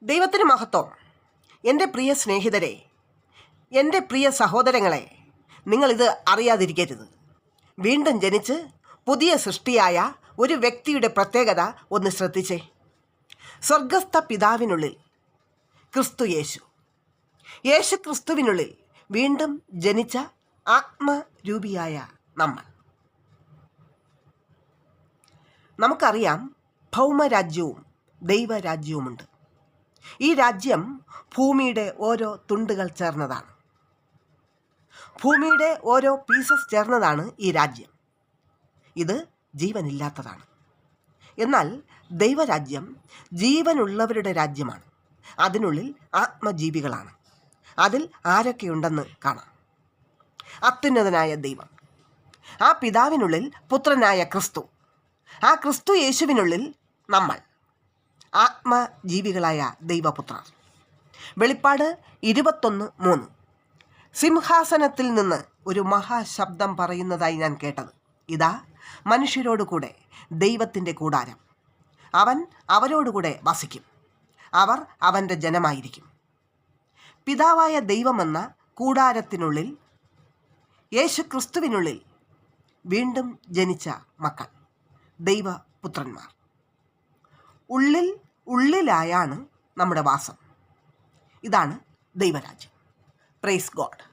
ദൈവത്തിന് മഹത്വം. എൻ്റെ പ്രിയ സ്നേഹിതരെ, എൻ്റെ പ്രിയ സഹോദരങ്ങളെ, നിങ്ങളിത് അറിയാതിരിക്കരുത്. വീണ്ടും ജനിച്ച് പുതിയ സൃഷ്ടിയായ ഒരു വ്യക്തിയുടെ പ്രത്യേകത ഒന്ന് ശ്രദ്ധിച്ചേ. സ്വർഗസ്ഥ പിതാവിനുള്ളിൽ ക്രിസ്തു യേശു, യേശു ക്രിസ്തുവിനുള്ളിൽ വീണ്ടും ജനിച്ച ആത്മരൂപിയായ നമ്മൾ. നമുക്കറിയാം, ഭൗമരാജ്യവും ദൈവരാജ്യവുമുണ്ട്. ഈ രാജ്യം ഭൂമിയുടെ ഓരോ തുണ്ടുകൾ ചേർന്നതാണ്. ഭൂമിയുടെ ഓരോ പീസസ് ചേർന്നതാണ് ഈ രാജ്യം. ഇത് ജീവനില്ലാത്തതാണ്. എന്നാൽ ദൈവരാജ്യം ജീവനുള്ളവരുടെ രാജ്യമാണ്. അതിനുള്ളിൽ ആത്മജീവികളാണ്. അതിൽ ആരൊക്കെയുണ്ടെന്ന് കാണാം. അത്യുന്നതനായ ദൈവം, ആ പിതാവിനുള്ളിൽ പുത്രനായ ക്രിസ്തു, ആ ക്രിസ്തു യേശുവിനുള്ളിൽ നമ്മൾ, ആത്മജീവികളായ ദൈവപുത്രർ. വെളിപ്പാട് 21:3. സിംഹാസനത്തിൽ നിന്ന് ഒരു മഹാശബ്ദം പറയുന്നതായി ഞാൻ കേട്ടത്, ഇതാ മനുഷ്യരോട് കൂടെ ദൈവത്തിൻ്റെ കൂടാരം, അവൻ അവരോടുകൂടെ വസിക്കും, അവർ അവൻ്റെ ജനമായിരിക്കും. പിതാവായ ദൈവമെന്ന കൂടാരത്തിനുള്ളിൽ, യേശുക്രിസ്തുവിനുള്ളിൽ വീണ്ടും ജനിച്ച മക്കൾ, ദൈവപുത്രന്മാർ. ഉള്ളിലായാണ് നമ്മുടെ വാസം. ഇതാണ് ദൈവരാജ്യം. Praise God.